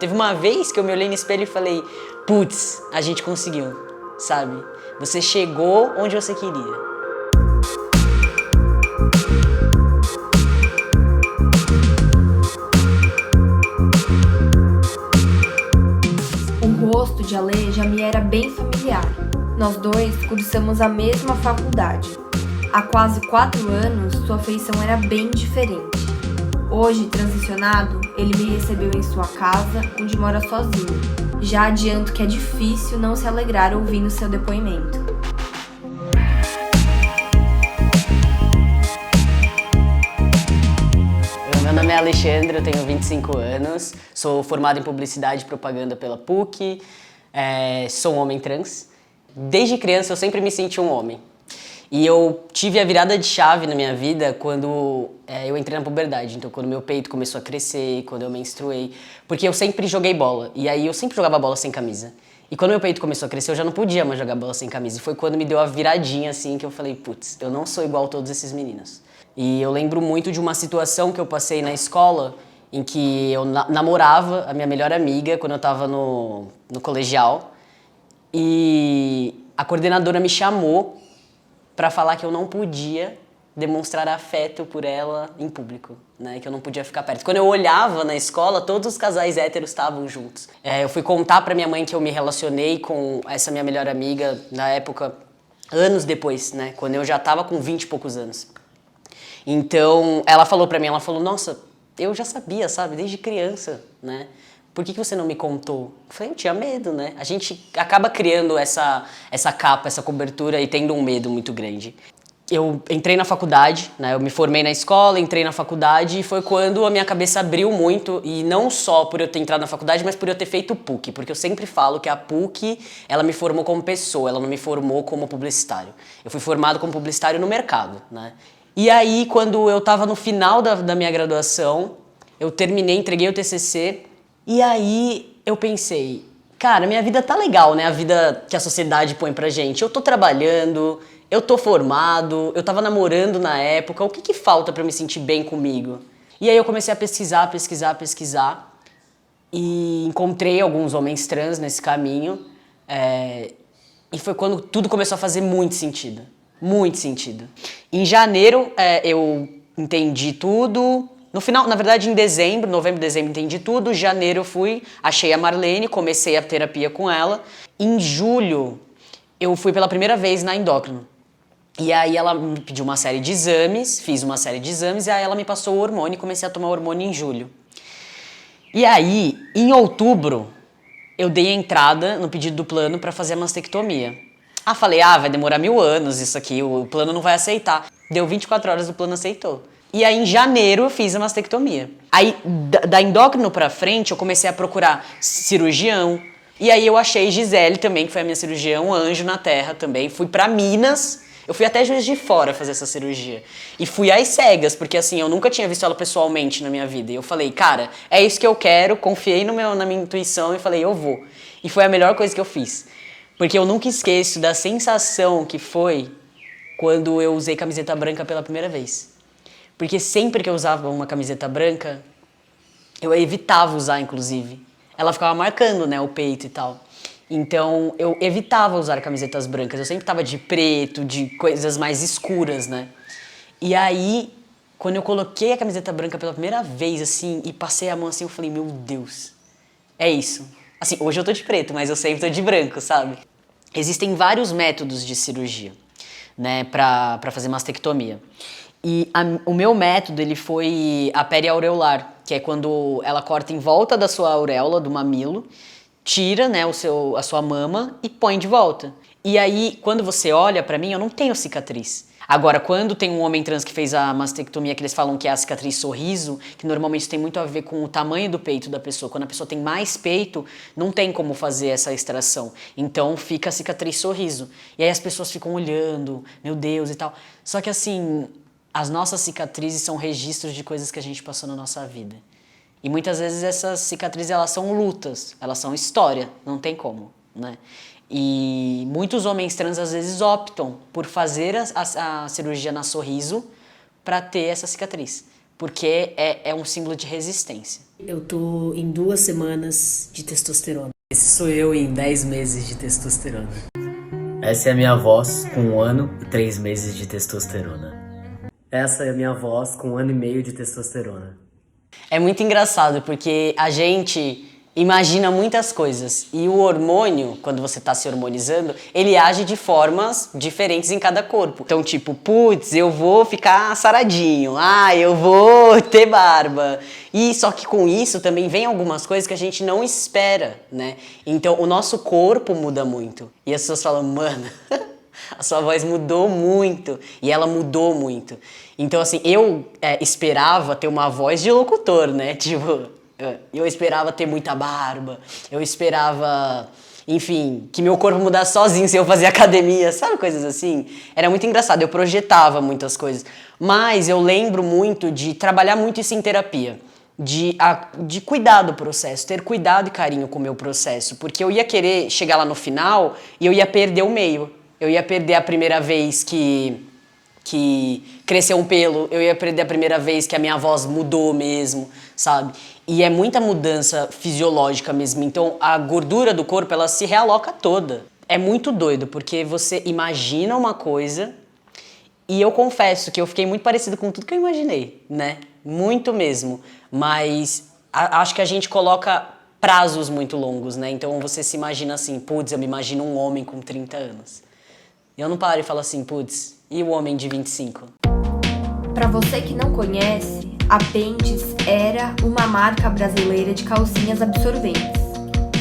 Teve uma vez que eu me olhei no espelho e falei, putz, a gente conseguiu, sabe? Você chegou onde você queria. O rosto de Ale já me era bem familiar. Nós dois cursamos a mesma faculdade. Há quase 4 anos, sua feição era bem diferente. Hoje, transicionado, ele me recebeu em sua casa, onde mora sozinho. Já adianto que é difícil não se alegrar ouvindo seu depoimento. Meu nome é Alexandre, eu tenho 25 anos, sou formado em Publicidade e Propaganda pela PUC, sou um homem trans. Desde criança eu sempre me senti um homem. E eu tive a virada de chave na minha vida quando eu entrei na puberdade. Então, quando meu peito começou a crescer, quando eu menstruei. Porque eu sempre joguei bola. E aí eu sempre jogava bola sem camisa. E quando meu peito começou a crescer, eu já não podia mais jogar bola sem camisa. E foi quando me deu a viradinha, assim, que eu falei, putz, eu não sou igual a todos esses meninos. E eu lembro muito de uma situação que eu passei na escola, em que eu namorava a minha melhor amiga quando eu tava no colegial. E a coordenadora me chamou para falar que eu não podia demonstrar afeto por ela em público, né? Que eu não podia ficar perto. Quando eu olhava na escola, todos os casais héteros estavam juntos. Eu fui contar para minha mãe que eu me relacionei com essa minha melhor amiga na época, anos depois, né? Quando eu já tava com 20 e poucos anos. Então, ela falou para mim, ela falou, nossa, eu já sabia, sabe? Desde criança, né? Por que você não me contou? Eu falei, eu tinha medo, né? A gente acaba criando essa capa, essa cobertura e tendo um medo muito grande. Eu entrei na faculdade, né? Eu me formei na escola, entrei na faculdade e foi quando a minha cabeça abriu muito, e não só por eu ter entrado na faculdade, mas por eu ter feito PUC, porque eu sempre falo que a PUC, ela me formou como pessoa, ela não me formou como publicitário. Eu fui formado como publicitário no mercado, né? E aí, quando eu tava no final da minha graduação, eu terminei, entreguei o TCC. E aí eu pensei, cara, minha vida tá legal, né? A vida que a sociedade põe pra gente. Eu tô trabalhando, eu tô formado, eu tava namorando na época. O que falta pra eu me sentir bem comigo? E aí eu comecei a pesquisar. E encontrei alguns homens trans nesse caminho. E foi quando tudo começou a fazer muito sentido. Muito sentido. Em janeiro eu entendi tudo. No final, na verdade, em dezembro, novembro, dezembro, entendi tudo. Em janeiro eu fui, achei a Marlene, comecei a terapia com ela. Em julho, eu fui pela primeira vez na endócrino. E aí ela me pediu uma série de exames, fiz uma série de exames, e aí ela me passou o hormônio e comecei a tomar o hormônio em julho. E aí, em outubro, eu dei a entrada no pedido do plano para fazer a mastectomia. Falei, vai demorar 1000 anos isso aqui, o plano não vai aceitar. Deu 24 horas, o plano aceitou. E aí, em janeiro, eu fiz a mastectomia. Aí, da endócrino pra frente, eu comecei a procurar cirurgião. E aí, eu achei Gisele também, que foi a minha cirurgião, anjo na terra também. Fui pra Minas. Eu fui até Juiz de Fora fazer essa cirurgia. E fui às cegas, porque assim, eu nunca tinha visto ela pessoalmente na minha vida. E eu falei, cara, é isso que eu quero. Confiei na minha intuição e falei, eu vou. E foi a melhor coisa que eu fiz. Porque eu nunca esqueço da sensação que foi quando eu usei camiseta branca pela primeira vez. Porque sempre que eu usava uma camiseta branca, eu evitava usar, inclusive. Ela ficava marcando, né, o peito e tal. Então, eu evitava usar camisetas brancas. Eu sempre tava de preto, de coisas mais escuras, né? E aí, quando eu coloquei a camiseta branca pela primeira vez, assim, e passei a mão assim, eu falei, meu Deus, é isso. Assim, hoje eu tô de preto, mas eu sempre tô de branco, sabe? Existem vários métodos de cirurgia, né, pra fazer mastectomia. E o meu método, ele foi a periaureolar, que é quando ela corta em volta da sua auréola, do mamilo, tira, né, a sua mama e põe de volta. E aí, quando você olha pra mim, eu não tenho cicatriz. Agora, quando tem um homem trans que fez a mastectomia, que eles falam que é a cicatriz sorriso, que normalmente tem muito a ver com o tamanho do peito da pessoa. Quando a pessoa tem mais peito, não tem como fazer essa extração. Então, fica a cicatriz sorriso. E aí as pessoas ficam olhando, meu Deus e tal. Só que assim, as nossas cicatrizes são registros de coisas que a gente passou na nossa vida. E muitas vezes essas cicatrizes, elas são lutas, elas são história, não tem como, né? E muitos homens trans às vezes optam por fazer a cirurgia na sorriso para ter essa cicatriz. porque é um símbolo de resistência. Eu tô em 2 semanas de testosterona. Esse sou eu em 10 meses de testosterona. Essa é a minha voz com 1 ano e 3 meses de testosterona. Essa é a minha voz com 1 ano e meio de testosterona. É muito engraçado porque a gente imagina muitas coisas e o hormônio, quando você tá se hormonizando, ele age de formas diferentes em cada corpo. Então, tipo, putz, eu vou ficar saradinho, eu vou ter barba. E só que com isso também vem algumas coisas que a gente não espera, né? Então, o nosso corpo muda muito. E as pessoas falam, mano, a sua voz mudou muito. E ela mudou muito. Então, assim, eu esperava ter uma voz de locutor, né? Tipo, eu esperava ter muita barba, eu esperava, enfim, que meu corpo mudasse sozinho se eu fazer academia, sabe, coisas assim? Era muito engraçado, eu projetava muitas coisas, mas eu lembro muito de trabalhar muito isso em terapia, de cuidar do processo, ter cuidado e carinho com o meu processo, porque eu ia querer chegar lá no final e eu ia perder o meio, eu ia perder a primeira vez que cresceu um pelo, eu ia perder a primeira vez que a minha voz mudou mesmo, sabe? E é muita mudança fisiológica mesmo, então a gordura do corpo, ela se realoca toda. É muito doido, porque você imagina uma coisa e eu confesso que eu fiquei muito parecido com tudo que eu imaginei, né? Muito mesmo, mas acho que a gente coloca prazos muito longos, né? Então você se imagina assim, putz, eu me imagino um homem com 30 anos. E eu não paro e falo assim, putz, e o homem de 25? Para você que não conhece, a Pentes era uma marca brasileira de calcinhas absorventes.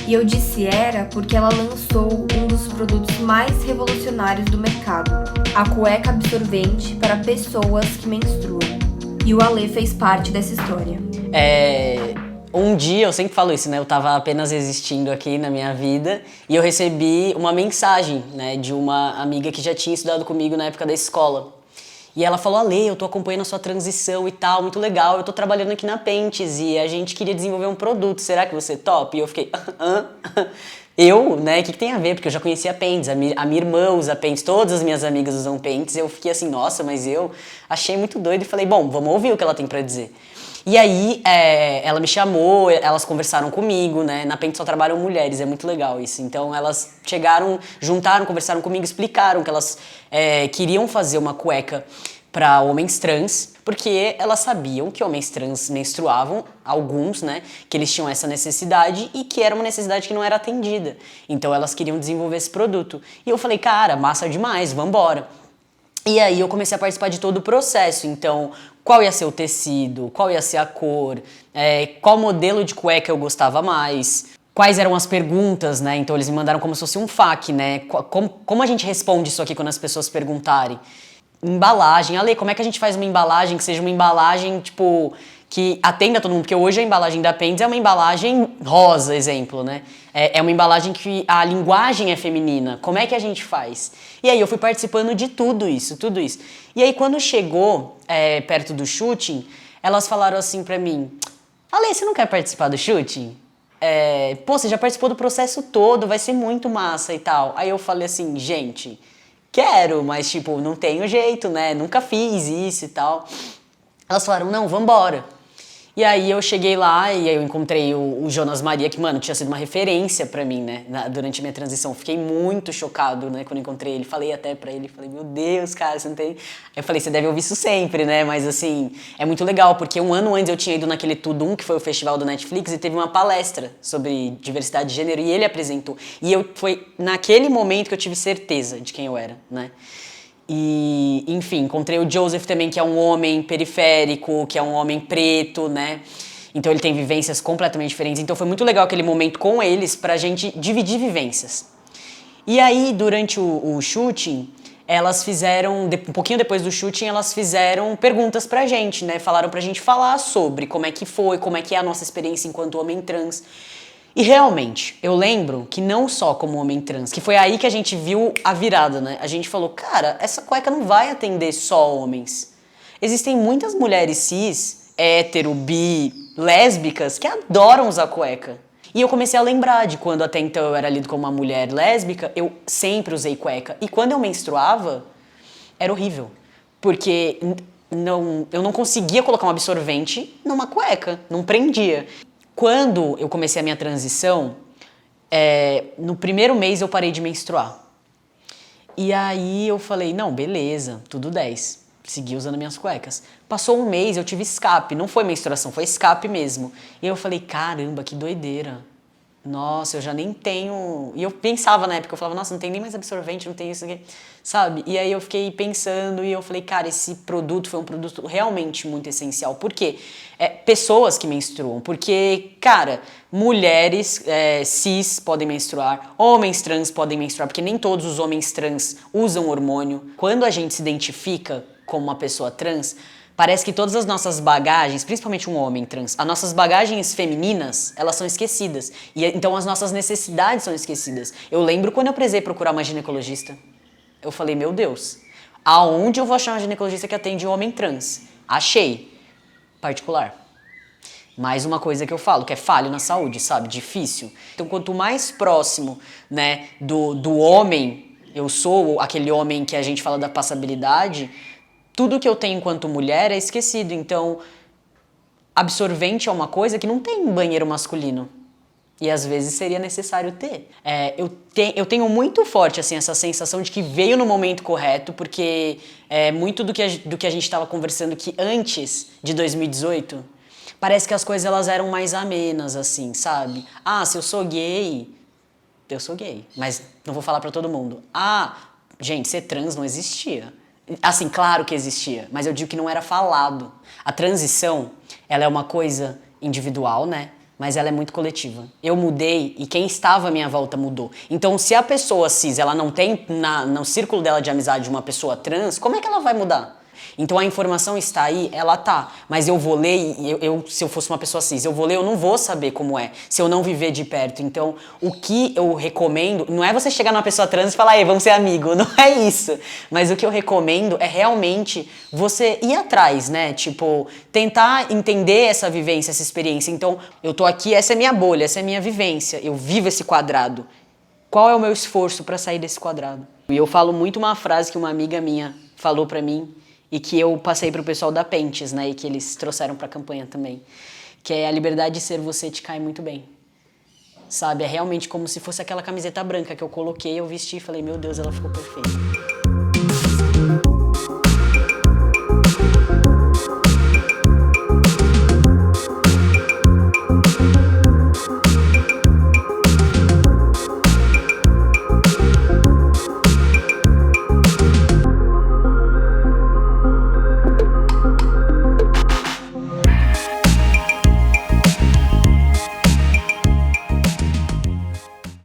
E eu disse era porque ela lançou um dos produtos mais revolucionários do mercado, a cueca absorvente para pessoas que menstruam. E o Ale fez parte dessa história. Um dia, eu sempre falo isso, né? Eu tava apenas existindo aqui na minha vida e eu recebi uma mensagem, né, de uma amiga que já tinha estudado comigo na época da escola. E ela falou, Ale, eu tô acompanhando a sua transição e tal, muito legal, eu tô trabalhando aqui na Pentes e a gente queria desenvolver um produto, será que você topa? E eu fiquei, eu, né, o que tem a ver? Porque eu já conhecia a Pentes, a minha irmã usa Pentes, todas as minhas amigas usam Pentes, eu fiquei assim, nossa, mas eu achei muito doido e falei, bom, vamos ouvir o que ela tem pra dizer. E aí, ela me chamou, elas conversaram comigo, né? Na Pentes só trabalham mulheres, é muito legal isso. Então, elas chegaram, juntaram, conversaram comigo, explicaram que elas queriam fazer uma cueca para homens trans, porque elas sabiam que homens trans menstruavam, alguns, né? Que eles tinham essa necessidade e que era uma necessidade que não era atendida. Então, elas queriam desenvolver esse produto. E eu falei, cara, massa demais, vambora. E aí eu comecei a participar de todo o processo, então qual ia ser o tecido, qual ia ser a cor, qual modelo de cueca eu gostava mais, quais eram as perguntas, né? Então eles me mandaram como se fosse um FAQ, né? Como a gente responde isso aqui quando as pessoas perguntarem? Embalagem, Ale, como é que a gente faz uma embalagem que seja uma embalagem, tipo, que atenda todo mundo? Porque hoje a embalagem da Pentes é uma embalagem rosa, exemplo, né? É uma embalagem que a linguagem é feminina. Como é que a gente faz? E aí eu fui participando de tudo isso. E aí quando chegou perto do shooting, elas falaram assim pra mim, Ale, você não quer participar do shooting? Pô, você já participou do processo todo, vai ser muito massa e tal. Aí eu falei assim, gente, quero, mas tipo, não tenho jeito, né? Nunca fiz isso e tal. Elas falaram, não, vambora. E aí eu cheguei lá e aí eu encontrei o Jonas Maria, que, mano, tinha sido uma referência pra mim, né, durante a minha transição. Fiquei muito chocado, né, quando encontrei ele. Falei até pra ele, falei, meu Deus, cara, você não tem... Aí eu falei, você deve ouvir isso sempre, né, mas assim, é muito legal, porque um ano antes eu tinha ido naquele Tudum, que foi o festival do Netflix, e teve uma palestra sobre diversidade de gênero, e ele apresentou. E foi naquele momento que eu tive certeza de quem eu era, né. E, enfim, encontrei o Joseph também, que é um homem periférico, que é um homem preto, né? Então ele tem vivências completamente diferentes. Então foi muito legal aquele momento com eles pra gente dividir vivências. E aí, durante o shooting, elas fizeram, um pouquinho depois do shooting, elas fizeram perguntas pra gente, né? Falaram pra gente falar sobre como é que foi, como é que é a nossa experiência enquanto homem trans. E realmente, eu lembro que não só como homem trans, que foi aí que a gente viu a virada, né? A gente falou, cara, essa cueca não vai atender só homens. Existem muitas mulheres cis, hétero, bi, lésbicas, que adoram usar cueca. E eu comecei a lembrar de quando até então eu era lido como uma mulher lésbica, eu sempre usei cueca. E quando eu menstruava, era horrível. Porque eu não conseguia colocar um absorvente numa cueca, não prendia. Quando eu comecei a minha transição, no primeiro mês eu parei de menstruar. E aí eu falei, não, beleza, tudo 10. Segui usando minhas cuecas. Passou um mês, eu tive escape. Não foi menstruação, foi escape mesmo. E eu falei, caramba, que doideira. Nossa, eu já nem tenho... E eu pensava na época, eu falava, nossa, não tem nem mais absorvente, não tem isso aqui, sabe? E aí eu fiquei pensando e eu falei, cara, esse produto foi um produto realmente muito essencial. Por quê? Pessoas que menstruam. Porque, cara, mulheres cis podem menstruar, homens trans podem menstruar, porque nem todos os homens trans usam hormônio. Quando a gente se identifica como uma pessoa trans, parece que todas as nossas bagagens, principalmente um homem trans, as nossas bagagens femininas, elas são esquecidas. E então as nossas necessidades são esquecidas. Eu lembro quando eu precisei procurar uma ginecologista. Eu falei, meu Deus, aonde eu vou achar uma ginecologista que atende um homem trans? Achei. Particular. Mais uma coisa que eu falo, que é falho na saúde, sabe? Difícil. Então, quanto mais próximo, né, do homem, eu sou aquele homem que a gente fala da passabilidade, tudo que eu tenho enquanto mulher é esquecido. Então, absorvente é uma coisa que não tem em banheiro masculino. E às vezes seria necessário ter. Eu tenho muito forte assim, essa sensação de que veio no momento correto, porque muito do que a gente estava conversando que antes de 2018, parece que as coisas elas eram mais amenas, assim, sabe? Ah, se eu sou gay, eu sou gay, mas não vou falar pra todo mundo. Ah, gente, ser trans não existia. Assim, claro que existia, mas eu digo que não era falado. A transição, ela é uma coisa individual, né? Mas ela é muito coletiva. Eu mudei e quem estava à minha volta mudou. Então, se a pessoa cis, ela não tem no círculo dela de amizade uma pessoa trans, como é que ela vai mudar? Então a informação está aí, ela tá. Mas eu vou ler, se eu fosse uma pessoa cis, eu vou ler, eu não vou saber como é, se eu não viver de perto. Então, o que eu recomendo, não é você chegar numa pessoa trans e falar, ei, vamos ser amigo, não é isso. Mas o que eu recomendo é realmente você ir atrás, né? Tipo, tentar entender essa vivência, essa experiência. Então, eu tô aqui, essa é minha bolha, essa é minha vivência, eu vivo esse quadrado. Qual é o meu esforço para sair desse quadrado? E eu falo muito uma frase que uma amiga minha falou pra mim, e que eu passei pro pessoal da Pentes, né, e que eles trouxeram pra campanha também, que é a liberdade de ser você te cai muito bem, sabe? É realmente como se fosse aquela camiseta branca que eu coloquei, eu vesti e falei, meu Deus, ela ficou perfeita.